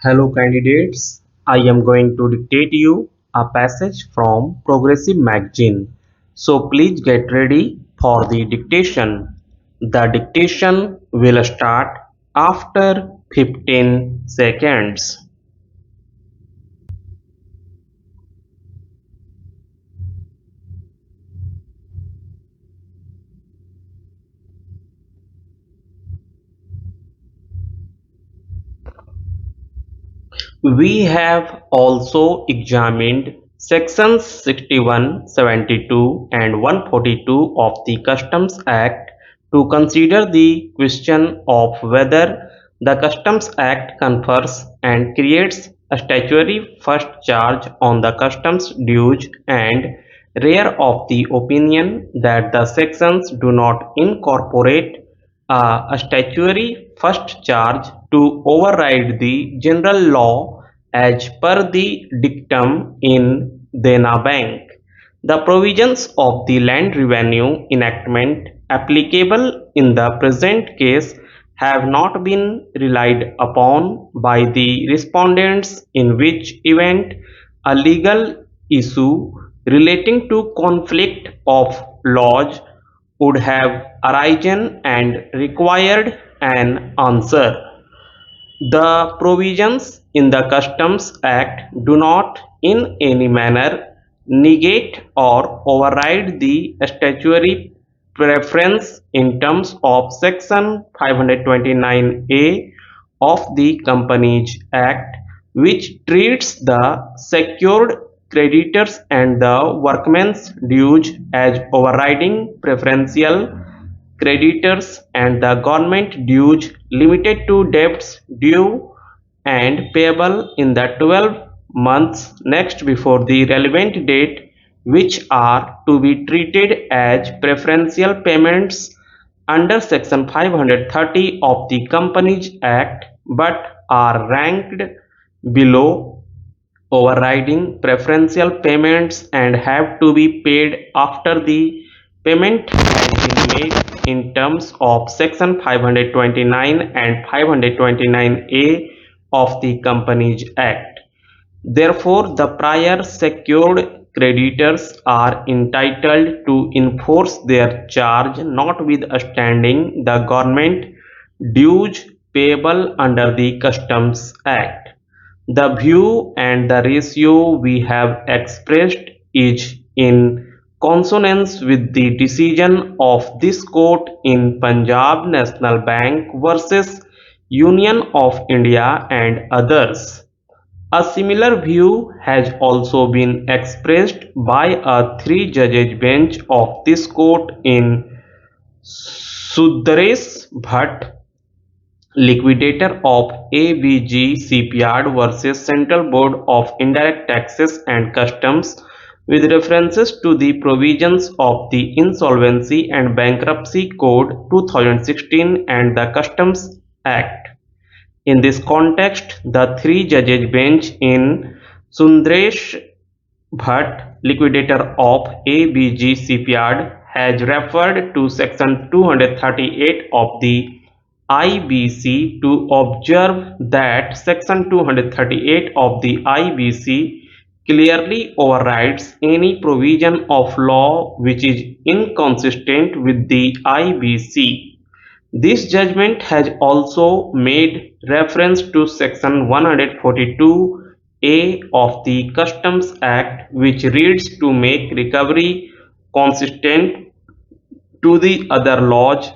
Hello candidates, I am going to dictate you a passage from Progressive Magazine. So please get ready for the dictation. The dictation will start after 15 seconds. We have also examined sections 61, 72 and 142 of the Customs Act to consider the question of whether the Customs Act confers and creates a statutory first charge on the customs dues and were of the opinion that the sections do not incorporate a statutory first charge to override the general law as per the dictum in Dena Bank. The provisions of the Land Revenue Enactment applicable in the present case have not been relied upon by the respondents, in which event a legal issue relating to conflict of laws would have arisen and required an answer. The provisions in the Customs Act do not in any manner negate or override the statutory preference in terms of Section 529A of the Companies Act, which treats the secured creditors and the workmen's dues as overriding preferential creditors and the government dues limited to debts due and payable in the 12 months next before the relevant date, which are to be treated as preferential payments under Section 530 of the Companies Act but are ranked below overriding preferential payments and have to be paid after the payment has been made in terms of Section 529 and 529A of the Companies Act. Therefore, the prior secured creditors are entitled to enforce their charge notwithstanding the government dues payable under the Customs Act. The view and the ratio we have expressed is in consonance with the decision of this court in Punjab National Bank versus Union of India and others. A similar view has also been expressed by a three-judge bench of this court in Sudaresh Bhatt, liquidator of ABG Shipyard versus Central Board of Indirect Taxes and Customs, with references to the provisions of the Insolvency and Bankruptcy Code 2016 and the Customs Act. In this context, the three-judge bench in Sundaresh Bhatt, liquidator of ABG Shipyard, has referred to Section 238 of the IBC to observe that Section 238 of the IBC clearly overrides any provision of law which is inconsistent with the IBC. This judgment has also made reference to Section 142A of the Customs Act, which reads to make recovery consistent to the other laws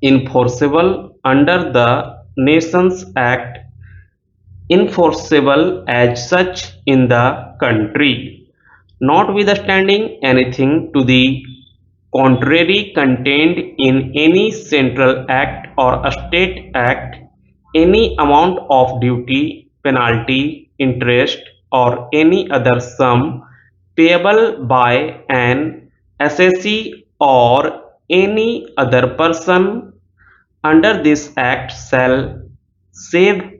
enforceable under the Nations Act, enforceable as such in the country, notwithstanding anything to the contrary contained in any central act or a state act, any amount of duty, penalty, interest, or any other sum payable by an assessee or any other person under this act shall, save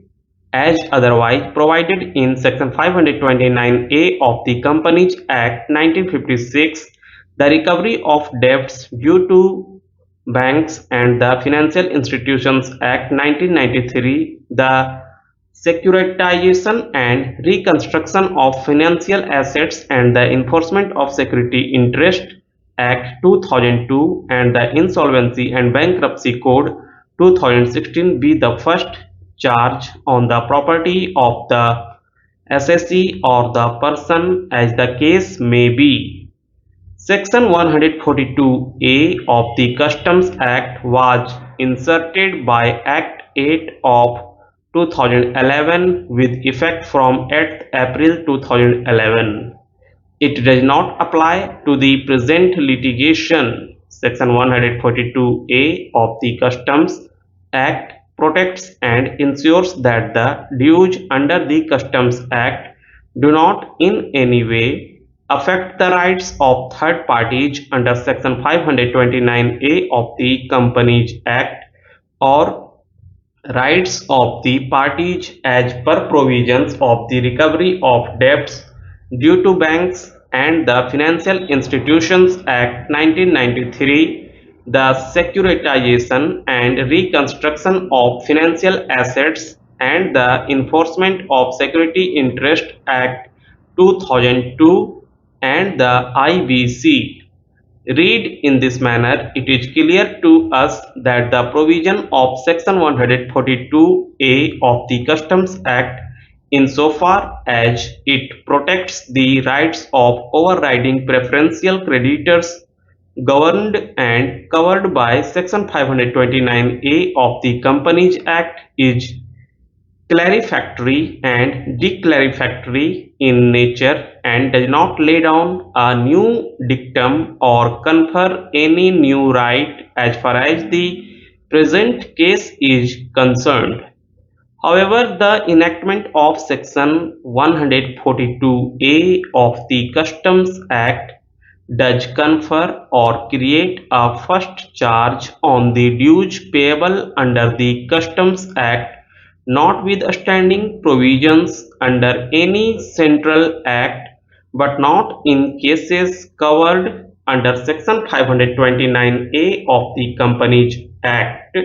as otherwise provided in Section 529A of the Companies Act 1956, the recovery of debts due to banks, and the Financial Institutions Act 1993, the Securitization and Reconstruction of Financial Assets and the Enforcement of Security Interest Act 2002 and the Insolvency and Bankruptcy Code 2016 be the first charge on the property of the assessee or the person as the case may be. Section 142A of the Customs Act was inserted by Act 8 of 2011 with effect from 8th April 2011. It does not apply to the present litigation. Section 142A of the Customs Act protects and ensures that the dues under the Customs Act do not in any way affect the rights of third parties under Section 529A of the Companies Act or rights of the parties as per provisions of the Recovery of Debts Due to Banks and the Financial Institutions Act 1993, the Securitization and Reconstruction of Financial Assets and the Enforcement of Security Interest Act 2002 and the IBC. Read in this manner, it is clear to us that the provision of Section 142A of the Customs Act, insofar as it protects the rights of overriding preferential creditors governed and covered by Section 529A of the Companies Act, is clarifactory and declarifactory in nature and does not lay down a new dictum or confer any new right as far as the present case is concerned. However, the enactment of Section 142A of the Customs Act does confer or create a first charge on the dues payable under the Customs Act, notwithstanding provisions under any central act, but not in cases covered under Section 529A of the Companies Act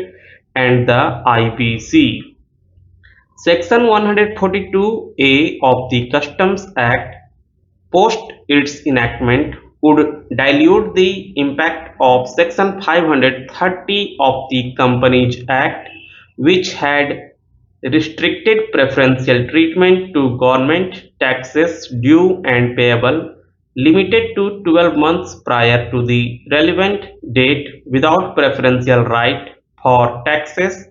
and the IBC. Section 142A of the Customs Act, post its enactment, would dilute the impact of Section 530 of the Companies Act, which had restricted preferential treatment to government taxes due and payable, limited to 12 months prior to the relevant date without preferential right for taxes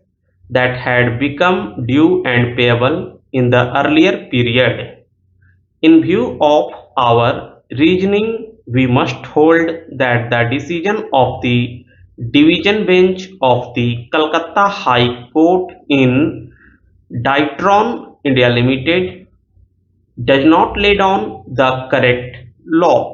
that had become due and payable in the earlier period. In view of our reasoning, we must hold that the decision of the Division Bench of the Calcutta High Court in Ditron India Limited does not lay down the correct law.